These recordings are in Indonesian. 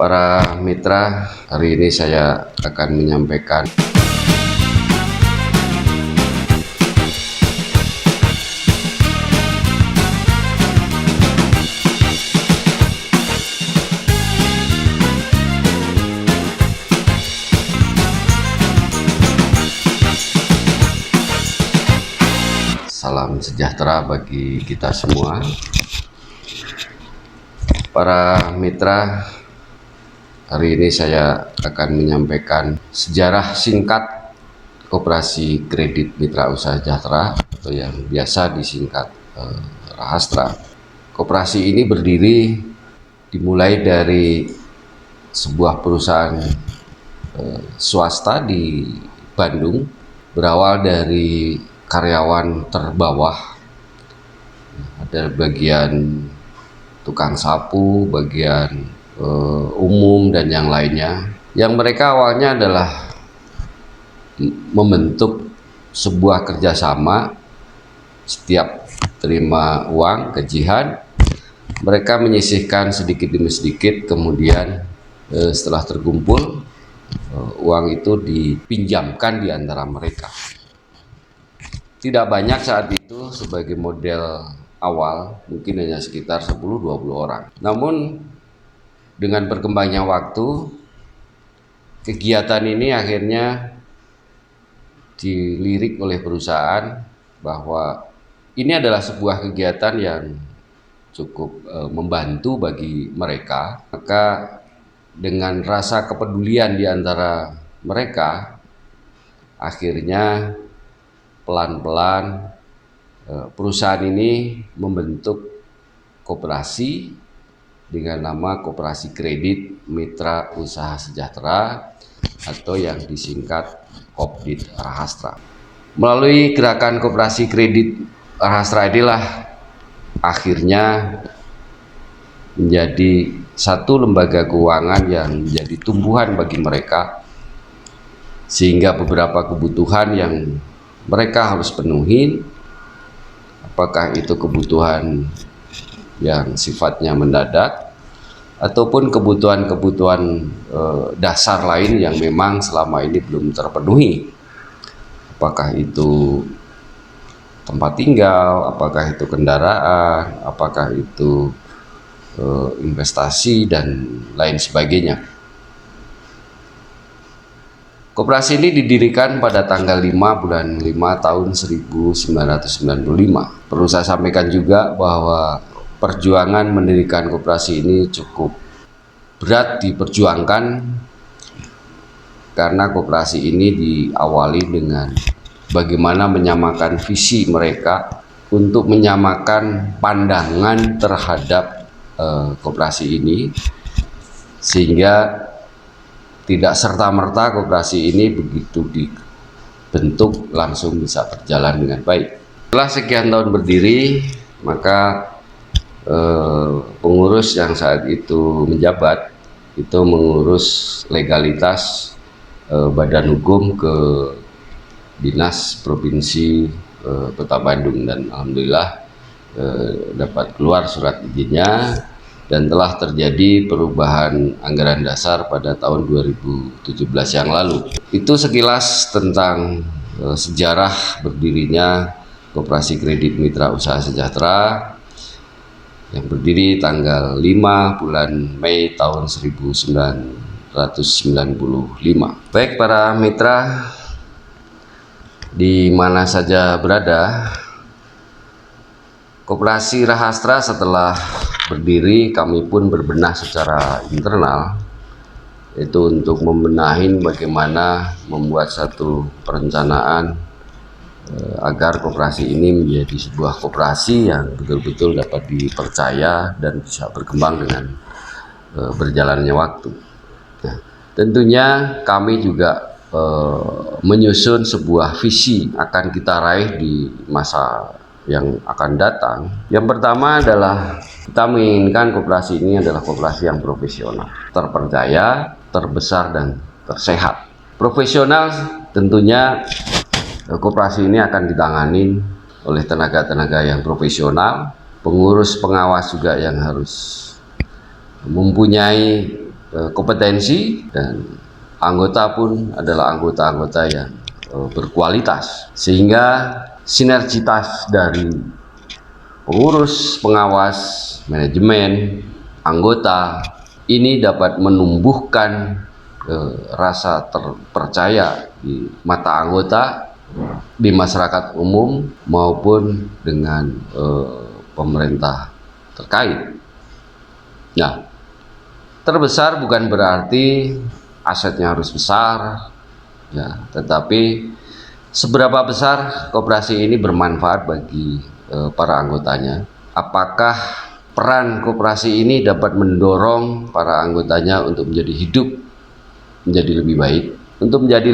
Para mitra, hari ini saya akan menyampaikan salam sejahtera bagi kita semua. Para mitra, hari ini saya akan menyampaikan sejarah singkat Koperasi Kredit Mitra Usaha Sejahtera atau yang biasa disingkat Rahastra. Koperasi ini berdiri dimulai dari sebuah perusahaan swasta di Bandung, berawal dari karyawan terbawah, ada bagian tukang sapu, bagian umum dan yang lainnya, yang mereka awalnya adalah membentuk sebuah kerjasama. Setiap terima uang gajian, mereka menyisihkan sedikit demi sedikit, kemudian setelah terkumpul uang itu dipinjamkan di antara mereka. Tidak banyak saat itu, sebagai model awal mungkin hanya sekitar 10-20 orang. Namun dengan berkembangnya waktu, kegiatan ini akhirnya dilirik oleh perusahaan bahwa ini adalah sebuah kegiatan yang cukup membantu bagi mereka. Maka dengan rasa kepedulian di antara mereka, akhirnya pelan-pelan perusahaan ini membentuk koperasi dengan nama Koperasi Kredit Mitra Usaha Sejahtera atau yang disingkat Kopdit Rahastra. Melalui gerakan Koperasi Kredit Rahastra inilah akhirnya menjadi satu lembaga keuangan yang menjadi tumbuhan bagi mereka, sehingga beberapa kebutuhan yang mereka harus penuhi, apakah itu kebutuhan yang sifatnya mendadak ataupun kebutuhan-kebutuhan dasar lain yang memang selama ini belum terpenuhi, apakah itu tempat tinggal, apakah itu kendaraan, apakah itu investasi dan lain sebagainya. Koperasi ini didirikan pada tanggal 5 bulan 5 tahun 1995. Perlu saya sampaikan juga bahwa perjuangan mendirikan koperasi ini cukup berat diperjuangkan, karena koperasi ini diawali dengan bagaimana menyamakan visi mereka untuk menyamakan pandangan terhadap koperasi ini, sehingga tidak serta-merta koperasi ini begitu dibentuk langsung bisa berjalan dengan baik. Setelah sekian tahun berdiri, maka pengurus yang saat itu menjabat itu mengurus legalitas badan hukum ke Dinas Provinsi Kota Bandung, dan alhamdulillah dapat keluar surat izinnya. Dan telah terjadi perubahan anggaran dasar pada tahun 2017 yang lalu. Itu sekilas tentang sejarah berdirinya Koperasi Kredit Mitra Usaha Sejahtera yang berdiri tanggal 5 bulan Mei tahun 1995. Baik para mitra, di mana saja berada, Koperasi Rahastra setelah berdiri, kami pun berbenah secara internal, itu untuk membenahi bagaimana membuat satu perencanaan agar koperasi ini menjadi sebuah koperasi yang betul-betul dapat dipercaya dan bisa berkembang dengan berjalannya waktu. Nah, tentunya kami juga menyusun sebuah visi akan kita raih di masa yang akan datang. Yang pertama adalah kita menginginkan koperasi ini adalah koperasi yang profesional, terpercaya, terbesar, dan tersehat. Profesional tentunya koperasi ini akan ditangani oleh tenaga-tenaga yang profesional, pengurus pengawas juga yang harus mempunyai kompetensi, dan anggota pun adalah anggota-anggota yang berkualitas, sehingga sinergitas dari pengurus, pengawas, manajemen, anggota ini dapat menumbuhkan rasa terpercaya di mata anggota, di masyarakat umum maupun dengan pemerintah terkait. Nah, terbesar bukan berarti asetnya harus besar, ya, tetapi seberapa besar koperasi ini bermanfaat bagi para anggotanya. Apakah peran koperasi ini dapat mendorong para anggotanya untuk menjadi hidup menjadi lebih baik, untuk menjadi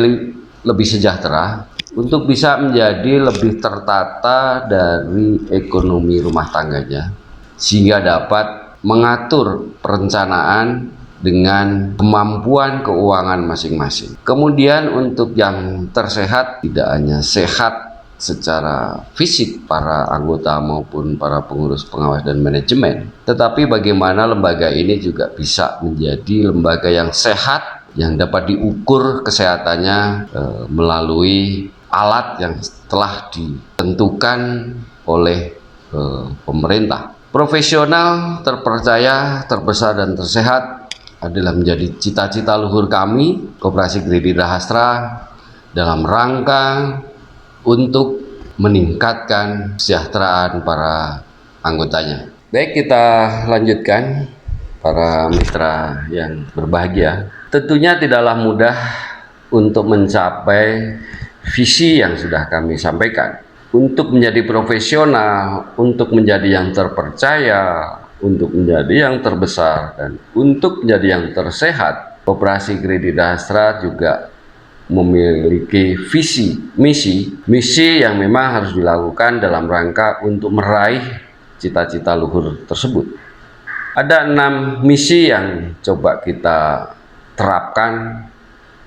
lebih sejahtera, untuk bisa menjadi lebih tertata dari ekonomi rumah tangganya, sehingga dapat mengatur perencanaan dengan kemampuan keuangan masing-masing. Kemudian untuk yang tersehat, tidak hanya sehat secara fisik para anggota maupun para pengurus, pengawas, dan manajemen, tetapi bagaimana lembaga ini juga bisa menjadi lembaga yang sehat, yang dapat diukur kesehatannya melalui alat yang telah ditentukan oleh pemerintah. Profesional, terpercaya, terbesar, dan tersehat adalah menjadi cita-cita luhur kami, Koperasi Kredit Rahastra, dalam rangka untuk meningkatkan kesejahteraan para anggotanya. Baik, kita lanjutkan para mitra yang berbahagia. Tentunya tidaklah mudah untuk mencapai visi yang sudah kami sampaikan. Untuk menjadi profesional, untuk menjadi yang terpercaya, untuk menjadi yang terbesar, dan untuk menjadi yang tersehat, Koperasi Kredit Rahastra juga memiliki visi, misi yang memang harus dilakukan dalam rangka untuk meraih cita-cita luhur tersebut. Ada 6 misi yang coba kita terapkan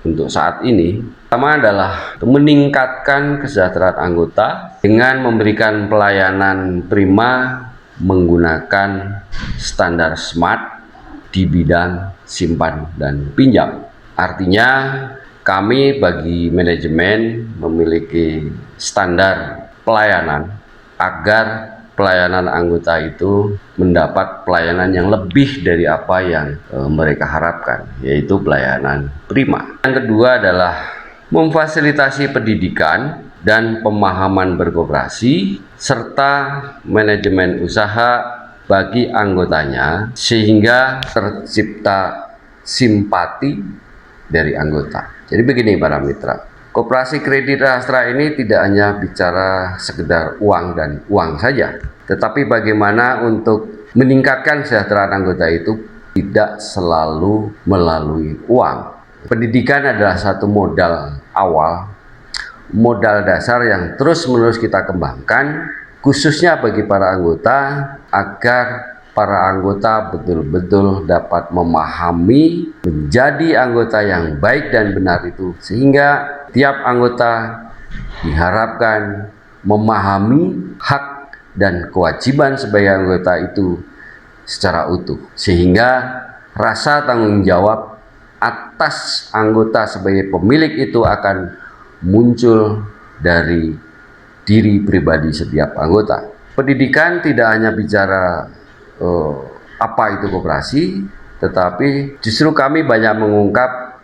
untuk saat ini. Pertama adalah meningkatkan kesejahteraan anggota dengan memberikan pelayanan prima menggunakan standar SMART di bidang simpan dan pinjam. Artinya kami bagi manajemen memiliki standar pelayanan agar pelayanan anggota itu mendapat pelayanan yang lebih dari apa yang mereka harapkan, yaitu pelayanan prima. Yang kedua adalah memfasilitasi pendidikan dan pemahaman berkoperasi serta manajemen usaha bagi anggotanya, sehingga tercipta simpati dari anggota. Jadi begini para mitra, Koperasi Kredit Rahastra ini tidak hanya bicara sekedar uang dan uang saja, tetapi bagaimana untuk meningkatkan kesejahteraan anggota itu tidak selalu melalui uang. Pendidikan adalah satu modal awal, modal dasar yang terus-menerus kita kembangkan, khususnya bagi para anggota, agar para anggota betul-betul dapat memahami menjadi anggota yang baik dan benar itu, sehingga tiap anggota diharapkan memahami hak dan kewajiban sebagai anggota itu secara utuh, sehingga rasa tanggung jawab atas anggota sebagai pemilik itu akan muncul dari diri pribadi setiap anggota. Pendidikan tidak hanya bicara apa itu koperasi, tetapi justru kami banyak mengungkap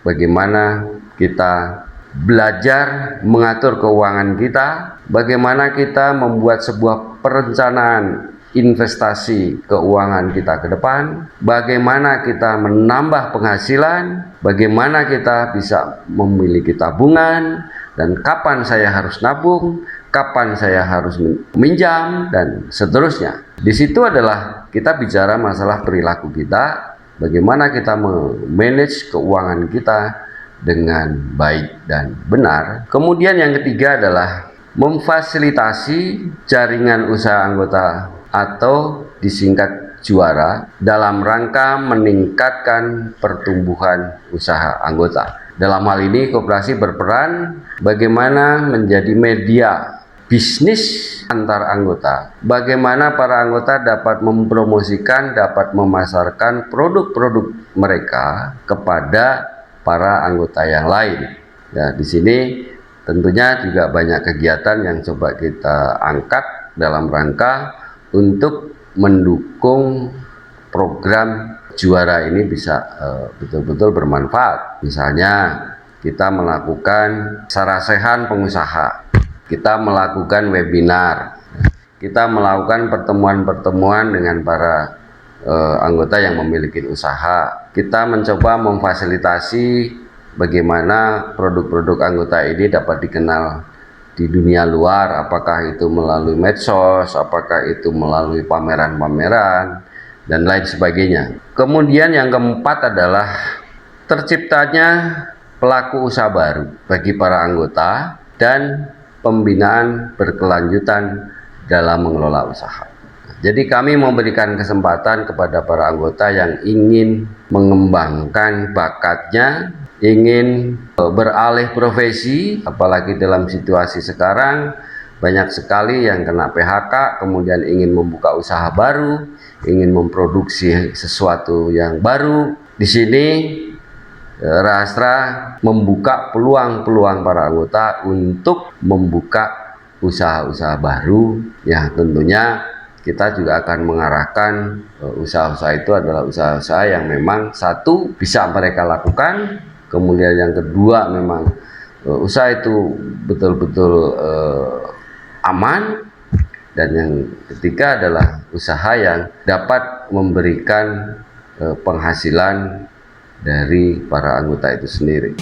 bagaimana kita belajar mengatur keuangan kita, bagaimana kita membuat sebuah perencanaan investasi keuangan kita ke depan, bagaimana kita menambah penghasilan, bagaimana kita bisa memiliki tabungan, dan kapan saya harus nabung, kapan saya harus meminjam, dan seterusnya. Di situ adalah kita bicara masalah perilaku kita, bagaimana kita memanage keuangan kita dengan baik dan benar. Kemudian yang ketiga adalah memfasilitasi jaringan usaha anggota atau disingkat juara dalam rangka meningkatkan pertumbuhan usaha anggota. Dalam hal ini koperasi berperan bagaimana menjadi media bisnis antar anggota. Bagaimana para anggota dapat mempromosikan, dapat memasarkan produk-produk mereka kepada para anggota yang lain. Ya, di sini tentunya juga banyak kegiatan yang coba kita angkat dalam rangka untuk mendukung program juara ini bisa betul-betul bermanfaat. Misalnya kita melakukan sarasehan pengusaha, kita melakukan webinar, kita melakukan pertemuan-pertemuan dengan para anggota yang memiliki usaha. Kita mencoba memfasilitasi bagaimana produk-produk anggota ini dapat dikenal di dunia luar, apakah itu melalui medsos, apakah itu melalui pameran-pameran, dan lain sebagainya. Kemudian yang keempat adalah terciptanya pelaku usaha baru bagi para anggota dan pembinaan berkelanjutan dalam mengelola usaha. Jadi kami memberikan kesempatan kepada para anggota yang ingin mengembangkan bakatnya, ingin beralih profesi, apalagi dalam situasi sekarang banyak sekali yang kena PHK, kemudian ingin membuka usaha baru, ingin memproduksi sesuatu yang baru. Di sini Rahastra membuka peluang-peluang para anggota untuk membuka usaha-usaha baru. Ya, tentunya kita juga akan mengarahkan usaha-usaha itu adalah usaha-usaha yang memang satu bisa mereka lakukan, kemudian yang kedua memang usaha itu betul-betul aman, dan yang ketiga adalah usaha yang dapat memberikan penghasilan dari para anggota itu sendiri.